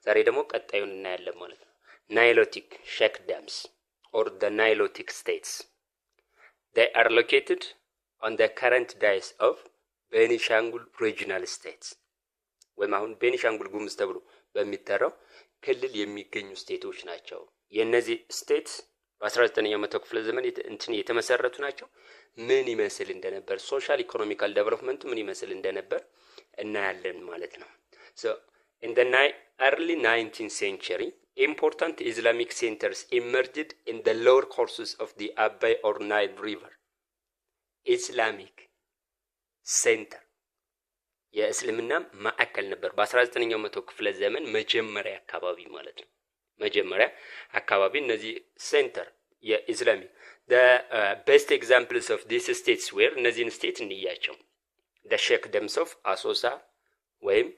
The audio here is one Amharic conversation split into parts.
ዛሬ ደግሞ ቀጣዩን እናያለን ማለት ነው። Nilotic sheik dams or the Nilotic states. They are located on the current dais of Benishangul regional states. ወይም አሁን ቤኒሻንጉል ጉሙዝ ተብሎ በሚጠራው ክልል የሚገኙ ስቴቶች ናቸው። የነዚህ ስቴት በ19ኛው መቶ ክፍለ ዘመን የተመሰረቱ ናቸው። ምን ይመስል እንደነበር ሶሻል ኢኮኖሚካል ዴቨሎፕመንቱ ምን ይመስል እንደነበር እናያለን ማለት ነው። So in the early 19th century, important Islamic centers emerged in the lower courses of the Abai or Nile River. Islamic center የእስልምና ማዕከል ነበር በ19ኛው መቶ ክፍለ ዘመን መጀመሪያ አካባቢ ማለት ነው። መጀመሪያ አካባቢ እነዚህ ሴንተር የኢስላሚክ the best examples of these states were እነዚህን ስቴት እንያቸው። the sheik dams of አሶሳ ወይም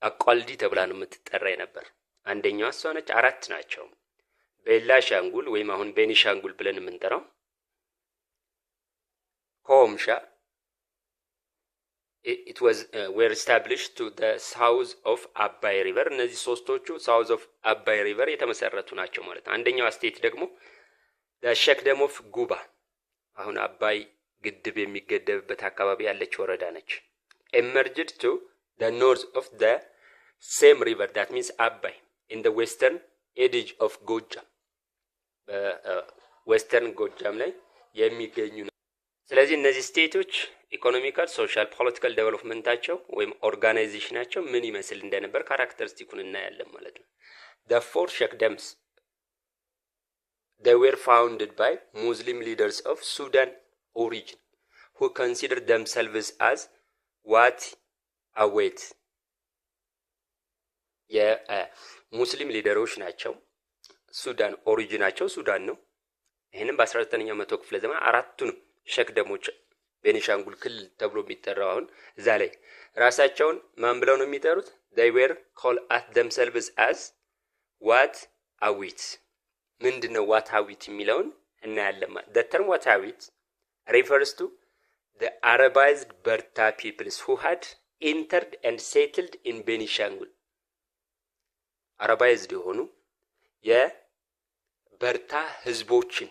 አቋልዲ ተብላ ነው የምትጠራ ነበር። አንደኛው እሷ ነች። አራት ናቸው። ቤላሻንጉል ወይም አሁን ቤኒሻንጉል ብለን የምንጠራው፣ ኮምሻ it was were established to the south of Abai river እነዚህ ሶስቶቹ south of Abai river የተመሰረቱ ናቸው ማለት ነው። አንደኛው ስቴት ደግሞ the sheik dam of ጉባ አሁን አባይ ግድብ የሚገደብበት አካባቢ ያለች ወረዳ ነች። emerged to the north of the same river that means Abai in the western edge of Gojam western ጎጃም ላይ የሚገኙ ነው። ስለዚህ እነዚህ ስቴቶች ኢኮኖሚካል ሶሻል ፖለቲካል ዴቨሎፕመንታቸው ወይም ኦርጋናይዜሽናቸው ምን ይመስል እንደነበር ካራክተሪስቲኩን እናያለን ማለት ነው። the four sheik dams they were founded by Muslim leaders of Sudan origin who considered themselves as what await የሙስሊም ሊደሮች ናቸው። ሱዳን ኦሪጂናቸው ሱዳን ነው። ይሄንን በ19ኛው መቶ ክፍለ ዘመን አራቱን ሼክ ደሞች ቤኒሻንጉል ክልል ተብሎ የሚጠራው አሁን እዛ ላይ ራሳቸውን ማን ብለው ነው የሚጠሩት? they were called at themselves as what awit ምንድነው what awit የሚለውን እናያለን። the term what awit refers to the Arabized Berta peoples who had entered and settled in Benishangul አረባይዝድ የሆኑ የበርታ ህዝቦችን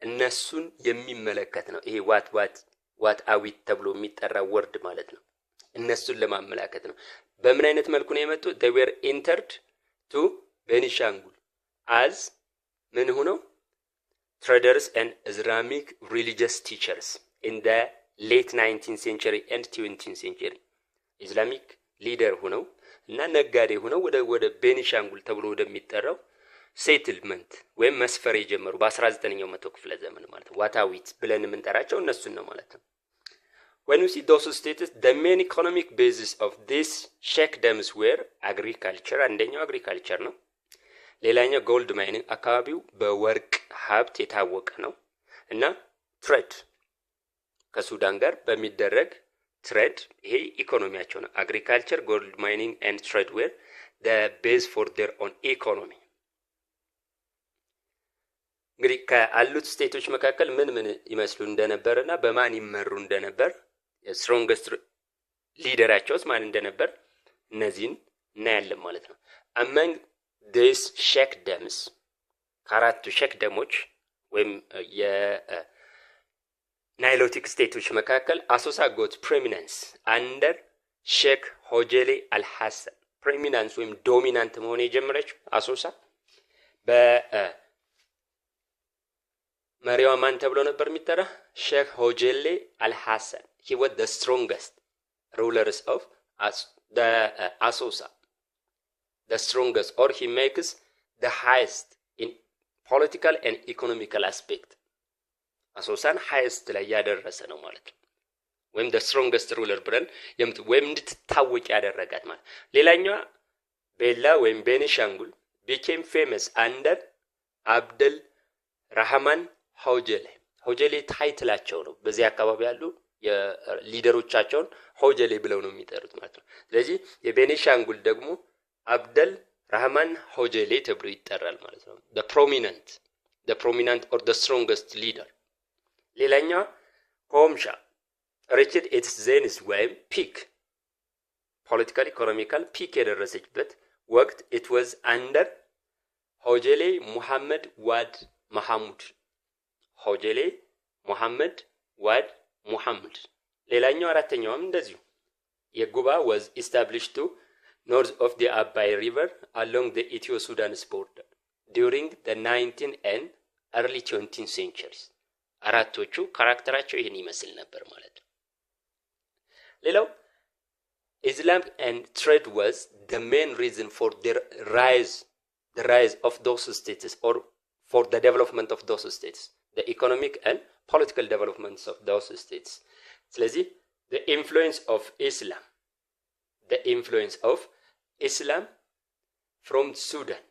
እነሱን የሚመለከት ነው። ይሄ ዋት አዊት ተብሎ የሚጠራ ወርድ ማለት ነው። እነሱን ለማመላከት ነው። በምን አይነት መልኩ ነው የመጡት? they were entered to Benishangul as ምን ሆነው traders and Islamic religious teachers in the late 19th century and 20th century Islamic leader ሆነው እና ነጋዴ ሆነው ወደ ቤኒሻንጉል ተብሎ ወደሚጠራው ሴትልመንት ወይም መስፈር የጀመሩ በ19ኛው መቶ ክፍለ ዘመን ማለት ነው። ዋታዊት ብለን የምንጠራቸው እነሱን ነው ማለት ነው። when we see those states the main economic basis of this sheik dams were agriculture አንደኛው አግሪካልቸር ነው። ሌላኛው ጎልድ ማይኒንግ አካባቢው በወርቅ ሀብት የታወቀ ነው እና ትሬድ ከሱዳን ጋር በሚደረግ ትሬድ ይሄ ኢኮኖሚያቸው ነው። አግሪካልቸር ጎልድ ማይኒንግ and trade were the base for their own economy። እንግዲህ ከአሉት ስቴቶች መካከል ምን ይመስሉ እንደነበርና በማን ይመሩ እንደነበር ስትሮንግስት ሊደራቸውስ ማን እንደነበር እነዚህን እናያለን ማለት ነው። among these sheik dams ከአራቱ ሼክ ደሞች ወይም የናይሎቲክ ስቴቶች መካከል አሶሳ got preeminence under ሼክ ሆጀሌ አልሐሰን preeminence ወይም ዶሚናንት መሆን የጀመረችው አሶሳ መሪዋ ማን ተብሎ ነበር የሚጠራ? ሼክ ሆጀሌ አልሐሰን he was the strongest rulers of the Asosa the strongest or he makes the highest in political and economical aspect አሶሳን highest ላይ ያደረሰ ነው ማለት ነው። ወይም the strongest ruler ብለን ወይም እንድትታወቅ ያደረጋት ማለት። ሌላኛዋ ቤላ ወይም ቤኒሻንጉል became famous under አብደል ረህማን ሆጀሌ ታይትላቸው ነው። በዚህ አካባቢ ያሉ የሊደሮቻቸውን ሆጀሌ ብለው ነው የሚጠሩት ማለት ነው። ስለዚህ የቤኒሻንጉል ደግሞ አብደል ረህማን ሆጀሌ ተብሎ ይጠራል ማለት ነው። the prominent or the strongest leader። ሌላኛው ኮምሻ reached its zenith ወይም peak political economical peak የደረሰችበት ወቅት it was under ሆጀሌ ሙሐመድ ዋድ መሐሙድ ሆጀሌ ሙሐመድ ዋድ ሙሐመድ ሌላኛው አራተኛውም እንደዚሁ የጉባ was established to north of the Abai river along the Ethio-Sudan border during the 19th and early 20th centuries አራቶቹ ካራክተራቸው ይሄን ይመስል ነበር ማለት ነው ሌላው Islam and trade was the main reason for the rise of those states or for the development of those states the economic and political developments of those states ስለዚህ the influence of Islam from Sudan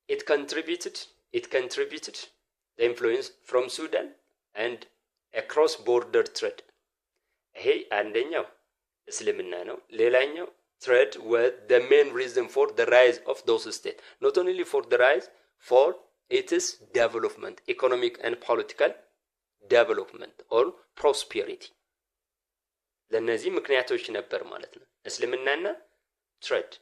it contributed the influence from Sudan and a cross border trade ይሄ አንደኛው እስልምና ነው ሌላኛው trade was the main reason for the rise of those states not only for the rise for its development economic and political development or prosperity ለነዚህ ምክንያቶች ነበር ማለት ነው እስልምናና trade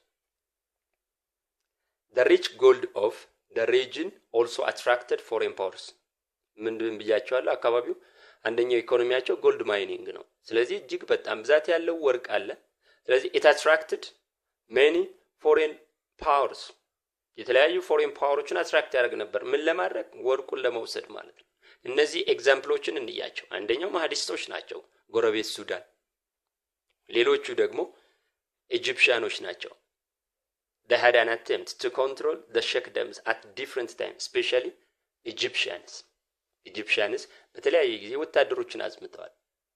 the rich gold of the region also attracted foreign powers ምንድን ብያቸዋለሁ አካባቢው አንደኛው ኢኮኖሚያቸው ጎልድ ማይኒንግ ነው ስለዚህ እጅግ በጣም ብዛት ያለው ወርቅ አለ ስለዚህ it attracted many foreign powers የተለያዩ foreign powersን attract ያደርግ ነበር ምን ለማድረግ ወርቁን ለመውሰድ ማለት ነው እነዚህ ኤግዛምፕሎችን እንያቸው አንደኛው ማህዲስቶች ናቸው ጎረቤት ሱዳን ሌሎቹ ደግሞ ኢጂፕሽያኖች ናቸው they had an attempt to control the sheikdoms at different times especially Egyptians በተለያየ ጊዜ ወታደሮችን አዝምተዋል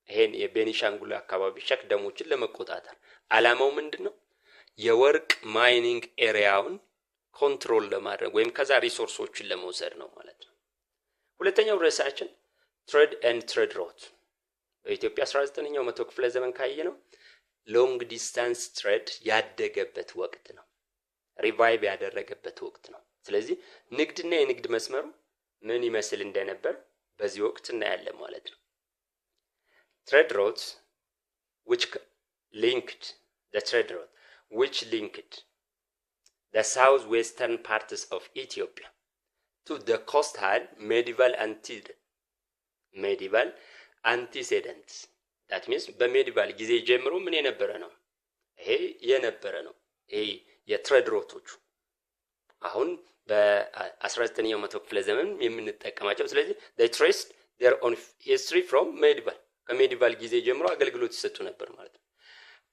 ይሄን የቤኒሻንጉል አካባቢ ሸክደሞችን ለመቆጣጠር አላማው ምንድነው የወርቅ ማይኒንግ ኤሪያውን ኮንትሮል ለማድረግ ወይም ከዛ ሪሶርሶችን ለመውሰድ ነው ማለት ነው ሁለተኛው ርዕሳችን trade and trade route በኢትዮጵያ 19ኛው መቶ ክፍለ ዘመን ካየነው ሎንግ ዲስታንስ ትሬድ ያደገበት ወቅት ነው ሪቫይቭ ያደረገበት ወቅት ነው ስለዚህ ንግድና የንግድ መስመሩ ምን ይመስል እንደነበር በዚህ ወቅት እናያለን ማለት ነው trade routes which linked the southwestern parts of Ethiopia to the coastal medieval antecedents that means በሜዲቫል ጊዜ ጀምሮ ምን የነበረ ነው ይሄ የነበረ ነው ይሄ የትሬድ ሮቶቹ አሁን በ19ኛው መቶ ክፍለ ዘመን የምንጠቀማቸው ስለዚህ they traced their own history from medieval ከሜዲቫል ጊዜ ጀምሮ አገልግሎት ይሰጡ ነበር ማለት ነው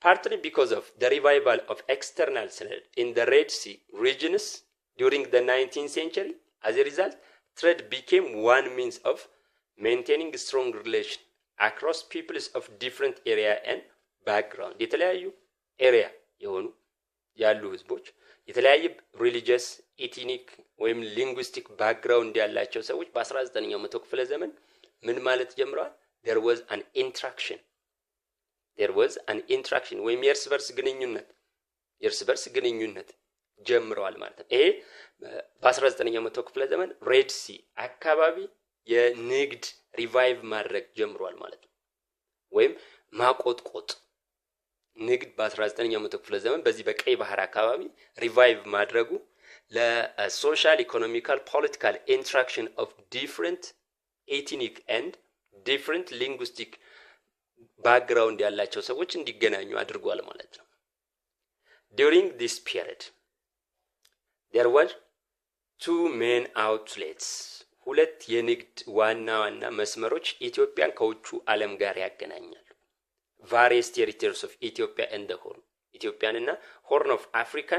partly because of the revival of external trade in the Red Sea regions during the 19th century as a result trade became one means of maintaining strong relation across peoples of different area and background የተለያዩ ኤሪያ የሆኑ ያሉ ህዝቦች የተለያየ religious ethnic ወይም linguistic background ያላቸው ሰዎች በ19ኛው መቶ ክፍለ ዘመን ምን ማለት ጀምረዋል there was an interaction ወይም የእርስ በርስ ግንኙነት ጀምረዋል ማለት ነው ይሄ በ19ኛው መቶ ክፍለ ዘመን ሬድ ሲ አካባቢ የንግድ ሪቫይቭ ማድረግ ጀምሯል ማለት ነው ወይም ማቆጥቆጥ ንግድ በ19ኛው መቶ ክፍለ ዘመን በዚህ በቀይ ባህር አካባቢ ሪቫይቭ ማድረጉ ለሶሻል ኢኮኖሚካል ፖለቲካል ኢንተራክሽን ኦፍ ዲፈረንት ኤትኒክ ኤንድ ዲፈረንት ሊንጉስቲክ ባክግራውንድ ያላቸው ሰዎች እንዲገናኙ አድርጓል ማለት ነው during this period there were two main outlets ሁለት የንግድ ዋና መስመሮች ኢትዮጵያን ከውጩ ዓለም ጋር ያገናኛሉ various territories of Ethiopia and the Horn ኢትዮጵያንና Horn of Africa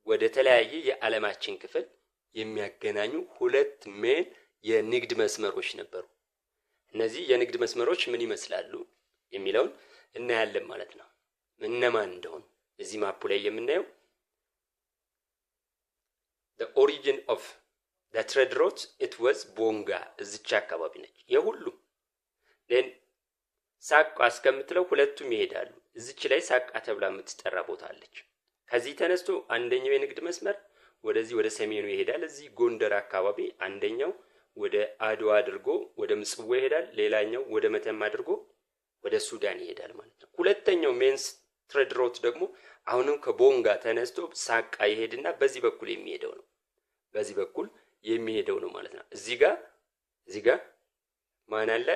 ወደ ተለያየ የዓለማችን ክፍል የሚያገናኙ ሁለት ሜን የንግድ መስመሮች ነበሩ እነዚህ የንግድ መስመሮች ምን ይመስላሉ የሚለውን እናያለን ማለት ነው እነማን እንደሆኑ እዚህ ማፑ ላይ የምናየው the origin of the trade route it was Bonga እዚች አካባቢ ነች የሁሉ then ሳቅ አስከምትለው ሁለቱም ይሄዳሉ እዚች ላይ ሳቃ ተብላ የምትጠራ ቦታ አለች ከዚህ ተነስቶ አንደኛው የንግድ መስመር ወደዚህ ወደ ሰሜኑ ይሄዳል እዚህ ጎንደር አካባቢ አንደኛው ወደ አድዋ አድርጎ ወደ ምጽዋ ይሄዳል ሌላኛው ወደ መተማ አድርጎ ወደ ሱዳን ይሄዳል ማለት ነው። ሁለተኛው ሜንስ ትሬድ ሮት ደግሞ አሁንም ከቦንጋ ተነስቶ ሳቃ ይሄድና በዚህ በኩል የሚሄደው ነው። በዚህ በኩል የሚሄደው ነው ማለት ነው። እዚህ ጋር ማን አለ?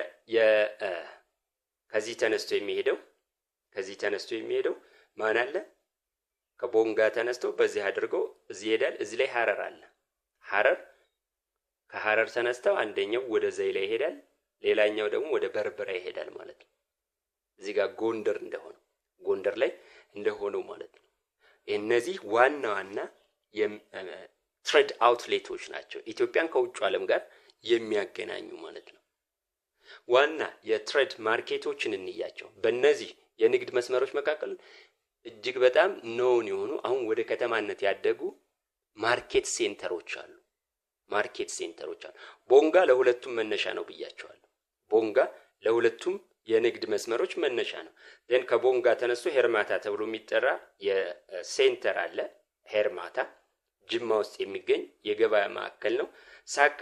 ከዚህ ተነስቶ የሚሄደው ማን አለ? ከቦንጋ ተነስቶ በዚህ አድርገው እዚህ ይሄዳል። እዚህ ላይ ሐረር አለ። ከሐረር ተነስተው አንደኛው ወደ ዘይላ ይሄዳል፣ ሌላኛው ደግሞ ወደ በርበራ ይሄዳል ማለት ነው። እዚህ ጋር ጎንደር ላይ እንደሆነው ማለት ነው። እነዚህ ዋና ትሬድ አውትሌቶች ናቸው፣ ኢትዮጵያን ከውጭ ዓለም ጋር የሚያገናኙ ማለት ነው። ዋና የትሬድ ማርኬቶችን እንያቸው። በእነዚህ የንግድ መስመሮች መካከል እጅግ በጣም ኖውን የሆኑ አሁን ወደ ከተማነት ያደጉ ማርኬት ሴንተሮች አሉ። ቦንጋ ለሁለቱም መነሻ ነው ብያቸዋለሁ። ቦንጋ ለሁለቱም የንግድ መስመሮች መነሻ ነው። ደን ከቦንጋ ተነስቶ ሄርማታ ተብሎ የሚጠራ የሴንተር አለ። ሄርማታ ጅማ ውስጥ የሚገኝ የገበያ ማዕከል ነው። ሳቃ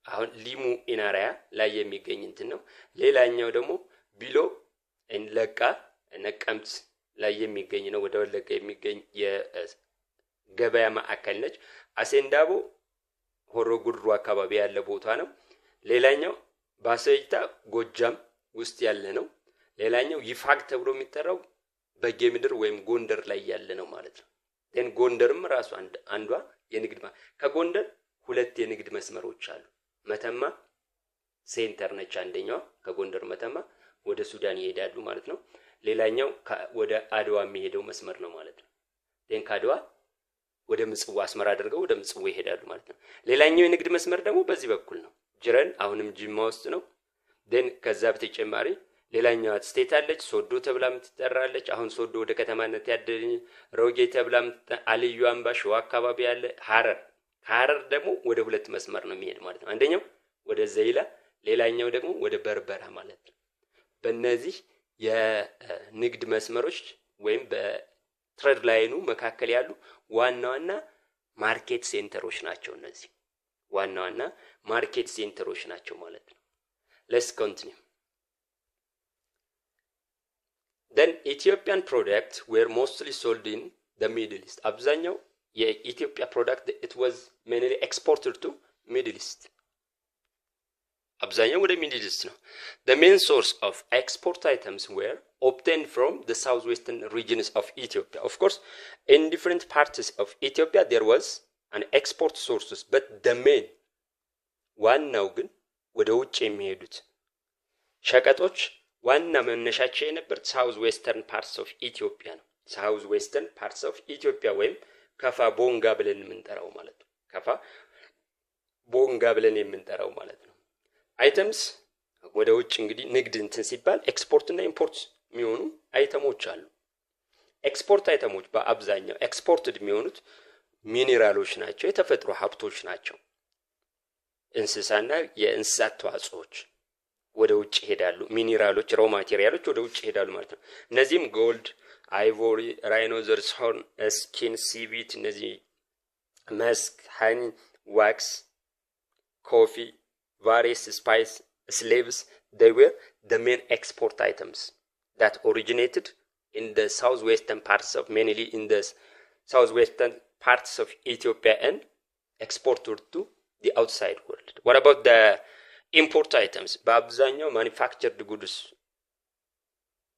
አሁን ሊሙ ኢናሪያ ላይ የሚገኝ እንትን ነው። ሌላኛው ደግሞ ቢሎ ለቃ ነቀምት ላይ የሚገኝ ነው። ወደ ወለጋ የሚገኝ የገበያ ማዕከል ነች። አሴንዳቦ ሆሮ ጉድሩ አካባቢ ያለ ቦታ ነው። ሌላኛው ባሰይታ ጎጃም ውስጥ ያለ ነው። ሌላኛው ይፋግ ተብሎ የሚጠራው በጌምድር ወይም ጎንደር ላይ ያለ ነው ማለት ነው። ደን ጎንደርም ራሱ አንዷ የንግድ ከጎንደር ሁለት የንግድ መስመሮች አሉ። መተማ ሴንተር ነች አንደኛው። ከጎንደር መተማ ወደ ሱዳን ይሄዳሉ ማለት ነው። ሌላኛው ወደ አድዋ የሚሄደው መስመር ነው ማለት ነው። ደን ከአድዋ ወደ ምጽዋ አስመራ አድርገው ወደ ምጽዋ ይሄዳሉ ማለት ነው። ሌላኛው የንግድ መስመር ደግሞ በዚህ በኩል ነው። ጅረን አሁንም ጅማ ውስጥ ነው። ደን ከዛ በተጨማሪ ሌላኛው ስቴት አለች፣ ሶዶ ተብላ የምትጠራለች። አሁን ሶዶ ወደ ከተማነት ያደረኝ ሮጌ ተብላ አልዩ አምባ ሸዋ አካባቢ ያለ ሐረር ደግሞ ወደ ሁለት መስመር ነው የሚሄድ ማለት ነው። አንደኛው ወደ ዘይላ፣ ሌላኛው ደግሞ ወደ በርበራ ማለት ነው። በእነዚህ የንግድ መስመሮች ወይም በትሬድ ላይኑ መካከል ያሉ ዋና ማርኬት ሴንተሮች ናቸው። እነዚህ ዋና ማርኬት ሴንተሮች ናቸው ማለት ነው። Let's continue. Then Ethiopian products were mostly sold in the Middle East. አብዛኛው የኢትዮጵያ ፕሮዳክት it was mainly exported to Middle East. አብዛኛው ወደ Middle East ነው። The main source of export items were obtained from the southwestern regions of Ethiopia. Of course, in different parts of Ethiopia there was an export sources, but the main ዋናው ግን ወደ ውጭ የሚሄዱት ሸቀጦች ዋና መነሻቸው የነበሩት ሳውዝ ዌስተርን ፓርትስ ኦፍ ኢትዮጵያ ነው። ሳውዝ ዌስተርን ፓርትስ ኦፍ ኢትዮጵያ ወይም ከፋ ቦንጋ ብለን የምንጠራው ማለት ነው። ከፋ ቦንጋ ብለን የምንጠራው ማለት ነው። አይተምስ ወደ ውጭ እንግዲህ ንግድ እንትን ሲባል ኤክስፖርት እና ኢምፖርት የሚሆኑ አይተሞች አሉ። ኤክስፖርት አይተሞች በአብዛኛው ኤክስፖርትድ የሚሆኑት ሚኒራሎች ናቸው፣ የተፈጥሮ ሀብቶች ናቸው። እንስሳና የእንስሳት ተዋጽኦች ወደ ውጭ ይሄዳሉ። ሚኒራሎች ሮ ማቴሪያሎች ወደ ውጭ ይሄዳሉ ማለት ነው። እነዚህም ጎልድ፣ አይቮሪ፣ ራይኖዘርስ ሆርን፣ ስኪን፣ ሲቪት፣ እነዚህ መስክ፣ ሃኒ፣ ዋክስ፣ ኮፊ፣ ቫሪየስ ስፓይስ፣ slaves, they were the main export items that originated in the southwestern parts of mainly in the southwestern parts of Ethiopia and exported to the outside world. What about the import items? በአብዛኛው manufactured goods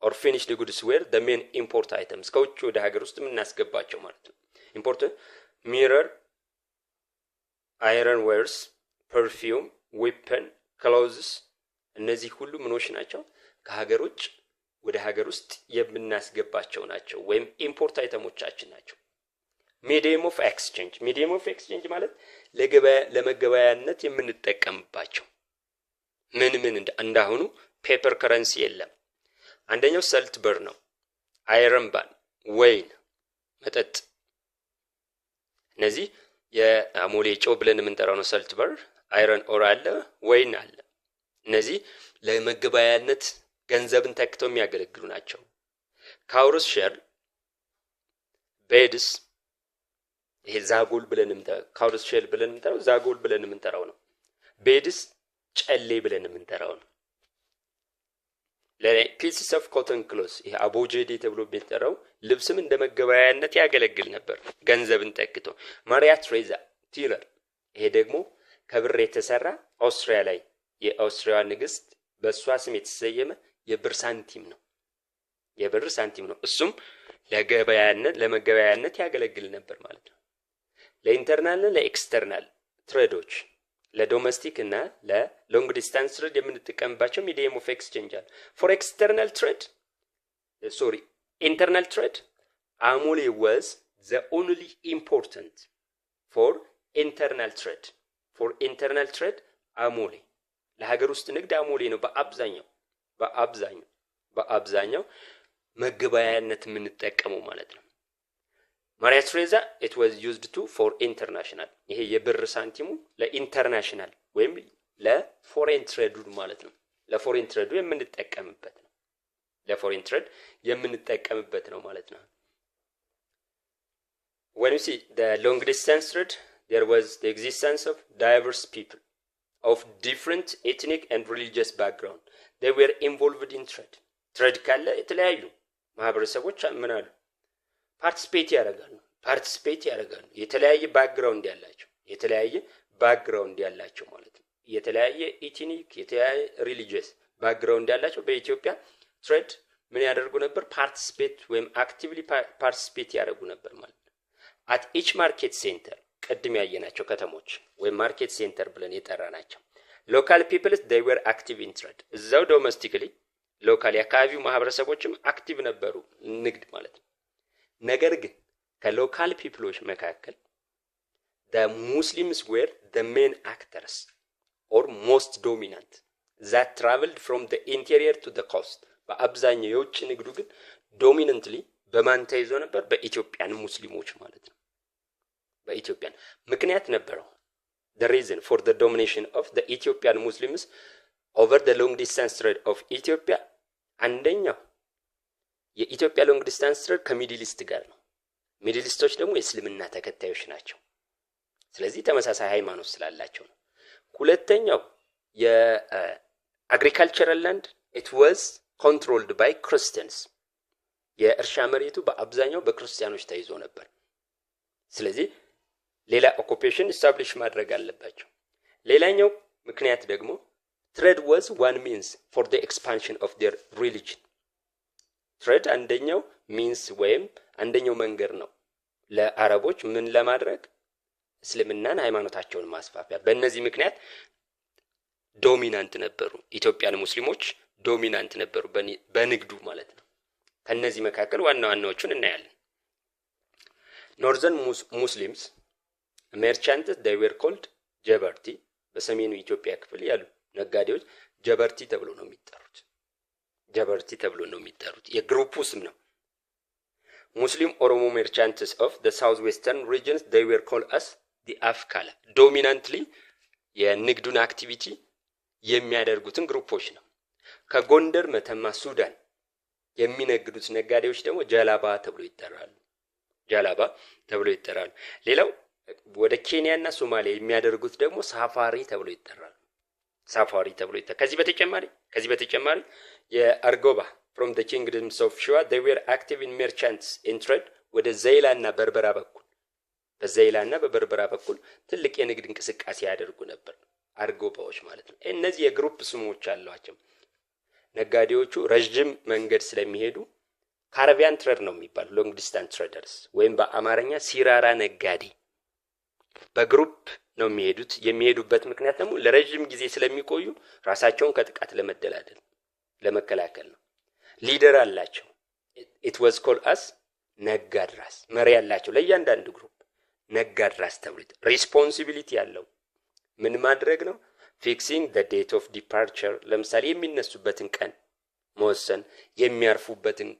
or finished goods were the main import items. ከውጭ ወደ ሀገር ውስጥ የምናስገባቸው ማለት ነው። import mirror, iron wares, perfume, weapon, clothes. እነዚህ ሁሉ ምኖች ናቸው? ከሀገር ውጭ ወደ ሀገር ውስጥ የምናስገባቸው ናቸው ወይም ኢምፖርት አይተሞቻችን ናቸው። ሚዲየም ኦፍ ኤክስቼንጅ ማለት ለመገበያያነት የምንጠቀምባቸው ምን እንዳሁኑ ፔፐር ከረንሲ የለም። አንደኛው ሰልት በር ነው፣ አይረን ባን፣ ወይን መጠጥ። እነዚህ የአሞሌ ጨው ብለን የምንጠራው ነው ሰልት በር። አይረን ኦር አለ፣ ወይን አለ። እነዚህ ለመገበያያነት ገንዘብን ተክተው የሚያገለግሉ ናቸው። ካውርስ ሼል፣ ቤድስ፣ ይሄ ዛጎል ብለን የምንጠራው ካውርስ ሼል ብለን የምንጠራው ዛጎል ብለን የምንጠራው ነው። ቤድስ ጨሌ ብለን የምንጠራው ነው። ለፒስስ ኦፍ ኮተን ክሎዝ ይሄ አቦጀዴ ተብሎ የሚጠራው ልብስም እንደ መገበያያነት ያገለግል ነበር ገንዘብን ጠቅቶ። ማሪያ ትሬዛ ቲለር ይሄ ደግሞ ከብር የተሰራ ኦስትሪያ ላይ የኦስትሪያ ንግስት በሷ ስም የተሰየመ የብር ሳንቲም ነው። የብር ሳንቲም ነው። እሱም ለመገበያያነት ያገለግል ነበር ማለት ነው። ለኢንተርናል እና ለኤክስተርናል ትሬዶች ለዶሜስቲክ እና ለሎንግ ዲስታንስ ትሬድ የምንጠቀምባቸው ሚዲየም ኦፍ ኤክስቼንጅ አለ። ፎር ኤክስተርናል ትሬድ ኢንተርናል ትሬድ አሞሌ was the only important for internal trade. for internal trade አሞሌ ለሀገር ውስጥ ንግድ አሞሌ ነው በአብዛኛው መገበያያነት የምንጠቀመው ማለት ነው። ማሪያ ትሬዛ it was used to for international ይሄ የብር ሳንቲሙ ለኢንተርናሽናል ወይም ለፎሬን ትሬድ ማለት ነው። ለፎሬን ትሬድ የምንጠቀምበት ነው ማለት ነው። when you see the long distance trade there was the existence of diverse people of different ethnic and religious background. They were involved in trade ካለ የተለያዩ ማህበረሰቦች ምን አሉ ፓርቲሲፔት ያደርጋሉ የተለያየ ባክግራውንድ ያላቸው ማለት ነው። የተለያየ ኢትኒክ የተለያየ ሪሊጂየስ ባክግራውንድ ያላቸው በኢትዮጵያ ትሬድ ምን ያደርጉ ነበር ፓርቲሲፔት ወይም አክቲቭሊ ፓርቲሲፔት ያደርጉ ነበር ማለት ነው። at each market center ቀድም ያየናቸው ከተሞች ወይም ማርኬት ሴንተር ብለን የጠራናቸው local people they were active in trade እዛው ዶሜስቲካሊ ሎካል የአካባቢው ማህበረሰቦችም አክቲቭ ነበሩ ንግድ ማለት ነው። ነገር ግን ከሎካል ፒፕሎች መካከል the Muslims were the main actors or most dominant that traveled from the interior to the coast. በአብዛኛው የውጭ ንግዱ ግን ዶሚናንትሊ በማን ተይዞ ነበር በኢትዮጵያን ሙስሊሞች ማለት ነው። በኢትዮጵያን ምክንያት ነበረው the reason for the domination of the Ethiopian Muslims over the long distance trade of Ethiopia አንደኛው የኢትዮጵያ ሎንግ ዲስታንስ ትሬድ ከሚድል ኢስት ጋር ነው። ሚድል ኢስቶች ደግሞ የእስልምና ተከታዮች ናቸው። ስለዚህ ተመሳሳይ ሃይማኖት ስላላቸው ነው። ሁለተኛው የአግሪካልቸራል ላንድ it was controlled by Christians የእርሻ መሬቱ በአብዛኛው በክርስቲያኖች ተይዞ ነበር። ስለዚህ ሌላ ኦኩፔሽን ኢስታብሊሽ ማድረግ አለባቸው። ሌላኛው ምክንያት ደግሞ trade was one means for the expansion of their religion. trade አንደኛው means ወይም አንደኛው መንገድ ነው ለአረቦች ምን ለማድረግ እስልምናን ሃይማኖታቸውን ማስፋፋያ። በእነዚህ ምክንያት ዶሚናንት ነበሩ ኢትዮጵያን ሙስሊሞች ዶሚናንት ነበሩ በንግዱ ማለት ነው። ከነዚህ መካከል ዋናዎቹን እናያለን። ኖርዘርን ሙስሊምስ merchants they were called ጀበርቲ በሰሜኑ ኢትዮጵያ ክፍል ያሉ ነጋዴዎች ጀበርቲ ተብሎ ነው የሚጠሩት የግሩፑ ስም ነው። ሙስሊም ኦሮሞ merchants of the southwestern regions they were called as the afkala dominantly የንግዱን አክቲቪቲ የሚያደርጉትን ግሩፖች ነው። ከጎንደር መተማ ሱዳን የሚነግዱት ነጋዴዎች ደግሞ ጃላባ ተብሎ ይጠራሉ። ሌላው ወደ ኬንያና ሶማሊያ የሚያደርጉት ደግሞ ሳፋሪ ተብሎ ይጠራሉ። ከዚህ በተጨማሪ የአርጎባ from the kingdoms of Shua they were active in merchants in trade ወደ ዘይላና በርበራ በኩል በዘይላና በበርበራ በኩል ትልቅ የንግድ እንቅስቃሴ ያደርጉ ነበር አርጎባዎች ማለት ነው። እነዚህ የግሩፕ ስሞች አሏቸው። ነጋዴዎቹ ረጅም መንገድ ስለሚሄዱ ካራቪያን ትሬድ ነው የሚባል ሎንግ ዲስታንስ ትሬደርስ ወይም በአማርኛ ሲራራ ነጋዴ በግሩፕ ነው የሚሄዱበት ምክንያት ደግሞ ለረጅም ጊዜ ስለሚቆዩ ራሳቸውን ከጥቃት ለመከላከል ነው። ሊደር አላቸው it was called as ነጋድራስ መሪ ያላቸው ለእያንዳንዱ ግሩፕ ነጋድራስ ተብሎ ሪስፖንሲቢሊቲ ያለው ምን ማድረግ ነው fixing the date of departure ለምሳሌ የሚነሱበትን ቀን መወሰን የሚያርፉበትን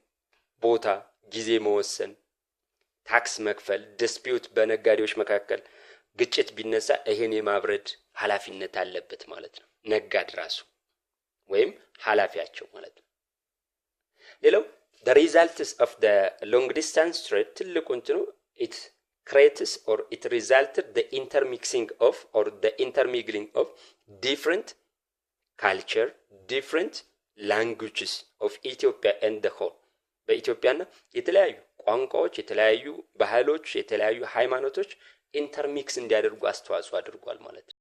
ቦታ ጊዜ መወሰን ታክስ መክፈል ዲስፒዩት በነጋዴዎች መካከል ግጭት ቢነሳ ይሄን የማብረድ ኃላፊነት አለበት ማለት ነው ነጋድራሱ ወይም ኃላፊያቸው ማለት ነው። ሌላው the results of the long distance trade ትልቁ እንትኑ it creates or it resulted the intermixing of or the intermingling of different culture, different languages of Ethiopia and the whole በኢትዮጵያና የተለያዩ ቋንቋዎች የተለያዩ ባህሎች የተለያዩ ሃይማኖቶች ኢንተርሚክስ እንዲያደርጉ አስተዋጽኦ አድርጓል ማለት ነው።